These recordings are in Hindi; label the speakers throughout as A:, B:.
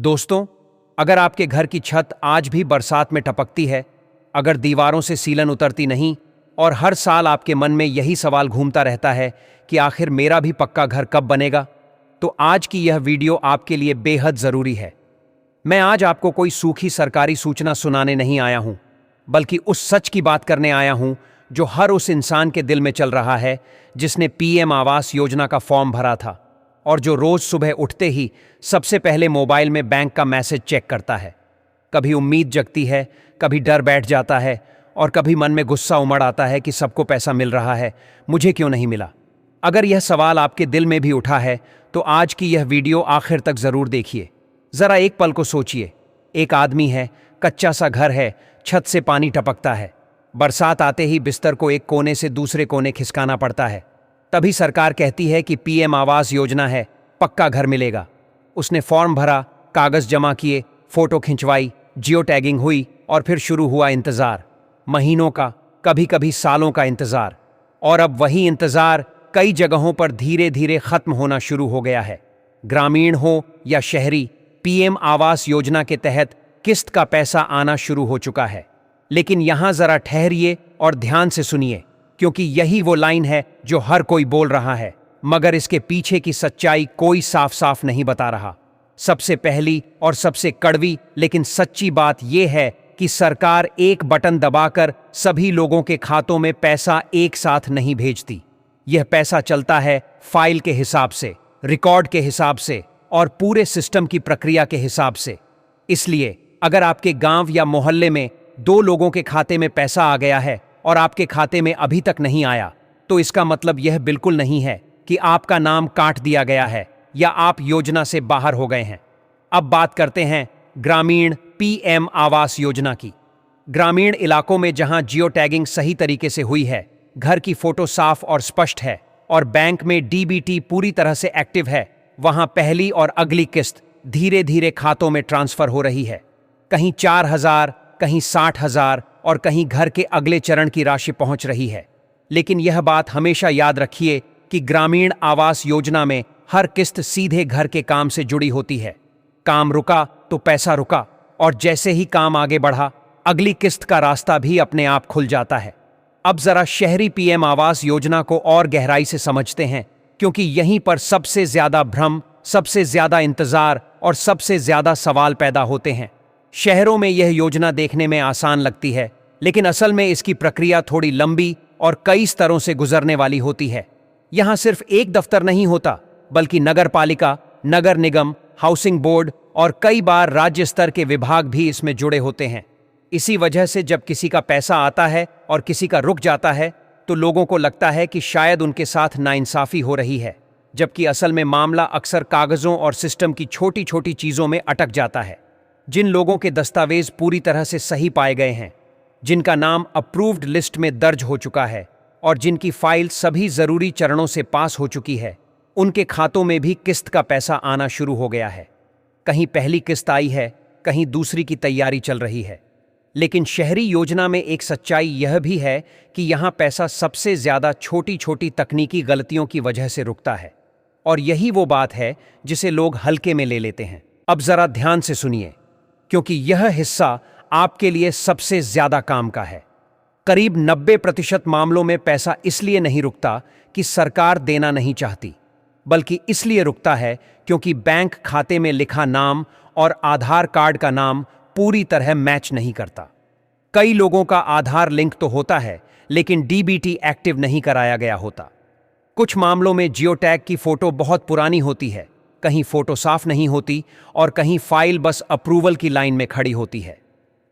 A: दोस्तों, अगर आपके घर की छत आज भी बरसात में टपकती है, अगर दीवारों से सीलन उतरती नहीं और हर साल आपके मन में यही सवाल घूमता रहता है कि आखिर मेरा भी पक्का घर कब बनेगा, तो आज की यह वीडियो आपके लिए बेहद जरूरी है। मैं आज आपको कोई सूखी सरकारी सूचना सुनाने नहीं आया हूं, बल्कि उस सच की बात करने आया हूं जो हर उस इंसान के दिल में चल रहा है जिसने पीएम आवास योजना का फॉर्म भरा था और जो रोज सुबह उठते ही सबसे पहले मोबाइल में बैंक का मैसेज चेक करता है। कभी उम्मीद जगती है, कभी डर बैठ जाता है और कभी मन में गुस्सा उमड़ आता है कि सबको पैसा मिल रहा है, मुझे क्यों नहीं मिला। अगर यह सवाल आपके दिल में भी उठा है तो आज की यह वीडियो आखिर तक जरूर देखिए। जरा एक पल को सोचिए, एक आदमी है, कच्चा सा घर है, छत से पानी टपकता है, बरसात आते ही बिस्तर को एक कोने से दूसरे कोने खिसकाना पड़ता है। तभी सरकार कहती है कि पीएम आवास योजना है, पक्का घर मिलेगा। उसने फॉर्म भरा, कागज जमा किए, फोटो खिंचवाई, जियो टैगिंग हुई और फिर शुरू हुआ इंतजार। महीनों का, कभी कभी सालों का इंतजार। और अब वही इंतजार कई जगहों पर धीरे धीरे खत्म होना शुरू हो गया है। ग्रामीण हो या शहरी, पीएम आवास योजना के तहत किस्त का पैसा आना शुरू हो चुका है। लेकिन यहां जरा ठहरिए और ध्यान से सुनिए, क्योंकि यही वो लाइन है जो हर कोई बोल रहा है, मगर इसके पीछे की सच्चाई कोई साफ साफ नहीं बता रहा। सबसे पहली और सबसे कड़वी लेकिन सच्ची बात यह है कि सरकार एक बटन दबाकर सभी लोगों के खातों में पैसा एक साथ नहीं भेजती। यह पैसा चलता है फाइल के हिसाब से, रिकॉर्ड के हिसाब से और पूरे सिस्टम की प्रक्रिया के हिसाब से। इसलिए अगर आपके गांव या मोहल्ले में 2 लोगों के खाते में पैसा आ गया है और आपके खाते में अभी तक नहीं आया, तो इसका मतलब यह बिल्कुल नहीं है कि आपका नाम काट दिया गया है या आप योजना से बाहर हो गए हैं। अब बात करते हैं ग्रामीण पीएम आवास योजना की। ग्रामीण इलाकों में जहां जियो टैगिंग सही तरीके से हुई है, घर की फोटो साफ और स्पष्ट है और बैंक में डीबीटी पूरी तरह से एक्टिव है, वहां पहली और अगली किस्त धीरे धीरे खातों में ट्रांसफर हो रही है। कहीं 4,000, कहीं 60,000 और कहीं घर के अगले चरण की राशि पहुंच रही है। लेकिन यह बात हमेशा याद रखिए कि ग्रामीण आवास योजना में हर किस्त सीधे घर के काम से जुड़ी होती है। काम रुका तो पैसा रुका, और जैसे ही काम आगे बढ़ा, अगली किस्त का रास्ता भी अपने आप खुल जाता है। अब जरा शहरी पीएम आवास योजना को और गहराई से समझते हैं, क्योंकि यहीं पर सबसे ज्यादा भ्रम, सबसे ज्यादा इंतजार और सबसे ज्यादा सवाल पैदा होते हैं। शहरों में यह योजना देखने में आसान लगती है, लेकिन असल में इसकी प्रक्रिया थोड़ी लंबी और कई स्तरों से गुजरने वाली होती है। यहां सिर्फ एक दफ्तर नहीं होता, बल्कि नगर पालिका, नगर निगम, हाउसिंग बोर्ड और कई बार राज्य स्तर के विभाग भी इसमें जुड़े होते हैं। इसी वजह से जब किसी का पैसा आता है और किसी का रुक जाता है, तो लोगों को लगता है कि शायद उनके साथ नाइंसाफी हो रही है, जबकि असल में मामला अक्सर कागजों और सिस्टम की छोटी छोटी चीजों में अटक जाता है। जिन लोगों के दस्तावेज पूरी तरह से सही पाए गए हैं, जिनका नाम अप्रूव्ड लिस्ट में दर्ज हो चुका है और जिनकी फाइल सभी जरूरी चरणों से पास हो चुकी है, उनके खातों में भी किस्त का पैसा आना शुरू हो गया है। कहीं पहली किस्त आई है, कहीं दूसरी की तैयारी चल रही है। लेकिन शहरी योजना में एक सच्चाई यह भी है कि यहां पैसा सबसे ज्यादा छोटी छोटी तकनीकी गलतियों की वजह से रुकता है, और यही वो बात है जिसे लोग हल्के में ले लेते हैं। अब जरा ध्यान से सुनिए, क्योंकि यह हिस्सा आपके लिए सबसे ज्यादा काम का है। करीब 90% मामलों में पैसा इसलिए नहीं रुकता कि सरकार देना नहीं चाहती, बल्कि इसलिए रुकता है क्योंकि बैंक खाते में लिखा नाम और आधार कार्ड का नाम पूरी तरह मैच नहीं करता। कई लोगों का आधार लिंक तो होता है, लेकिन डीबीटी एक्टिव नहीं कराया गया होता। कुछ मामलों में जियो टैग की फोटो बहुत पुरानी होती है, कहीं फोटो साफ नहीं होती और कहीं फाइल बस अप्रूवल की लाइन में खड़ी होती है।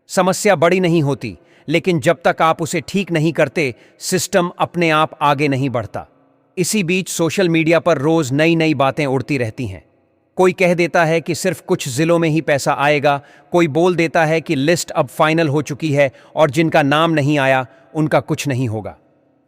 A: समस्या बड़ी नहीं होती, लेकिन जब तक आप उसे ठीक नहीं करते, सिस्टम अपने आप आगे नहीं बढ़ता। इसी बीच सोशल मीडिया पर रोज नई नई बातें उड़ती रहती हैं। कोई कह देता है कि सिर्फ कुछ जिलों में ही पैसा आएगा, कोई बोल देता है कि लिस्ट अब फाइनल हो चुकी है और जिनका नाम नहीं आया उनका कुछ नहीं होगा।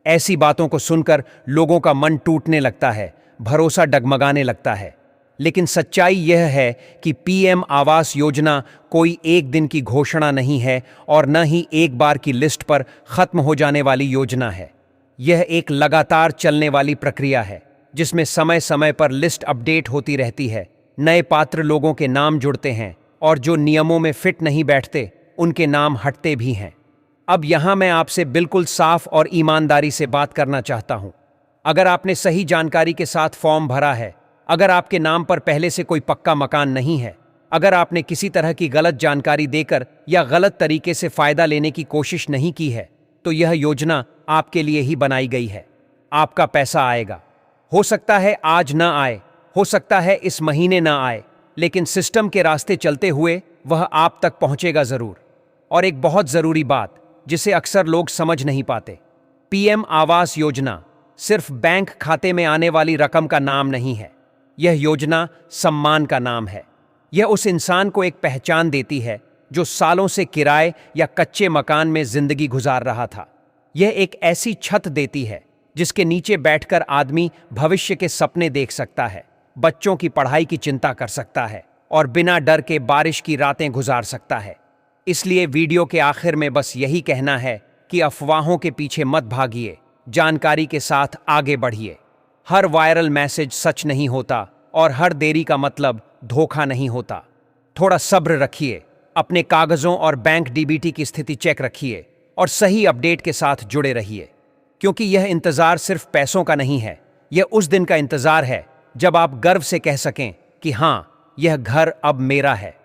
A: ऐसी बातों को सुनकर लोगों का मन टूटने लगता है, भरोसा डगमगाने लगता है। लेकिन सच्चाई यह है कि पीएम आवास योजना कोई एक दिन की घोषणा नहीं है और न ही एक बार की लिस्ट पर खत्म हो जाने वाली योजना है। यह एक लगातार चलने वाली प्रक्रिया है, जिसमें समय समय पर लिस्ट अपडेट होती रहती है, नए पात्र लोगों के नाम जुड़ते हैं और जो नियमों में फिट नहीं बैठते उनके नाम हटते भी हैं। अब यहां मैं आपसे बिल्कुल साफ और ईमानदारी से बात करना चाहता हूं। अगर आपने सही जानकारी के साथ फॉर्म भरा है, अगर आपके नाम पर पहले से कोई पक्का मकान नहीं है, अगर आपने किसी तरह की गलत जानकारी देकर या गलत तरीके से फायदा लेने की कोशिश नहीं की है, तो यह योजना आपके लिए ही बनाई गई है। आपका पैसा आएगा। हो सकता है आज ना आए, हो सकता है इस महीने ना आए, लेकिन सिस्टम के रास्ते चलते हुए वह आप तक पहुंचेगा जरूर। और एक बहुत जरूरी बात जिसे अक्सर लोग समझ नहीं पाते, पीएम आवास योजना सिर्फ बैंक खाते में आने वाली रकम का नाम नहीं है। यह योजना सम्मान का नाम है। यह उस इंसान को एक पहचान देती है जो सालों से किराए या कच्चे मकान में जिंदगी गुजार रहा था। यह एक ऐसी छत देती है जिसके नीचे बैठकर आदमी भविष्य के सपने देख सकता है, बच्चों की पढ़ाई की चिंता कर सकता है और बिना डर के बारिश की रातें गुजार सकता है। इसलिए वीडियो के आखिर में बस यही कहना है कि अफवाहों के पीछे मत भागिए, जानकारी के साथ आगे बढ़िए। हर वायरल मैसेज सच नहीं होता और हर देरी का मतलब धोखा नहीं होता। थोड़ा सब्र रखिए, अपने कागजों और बैंक डीबीटी की स्थिति चेक रखिए और सही अपडेट के साथ जुड़े रहिए, क्योंकि यह इंतजार सिर्फ पैसों का नहीं है। यह उस दिन का इंतजार है जब आप गर्व से कह सकें कि हां, यह घर अब मेरा है।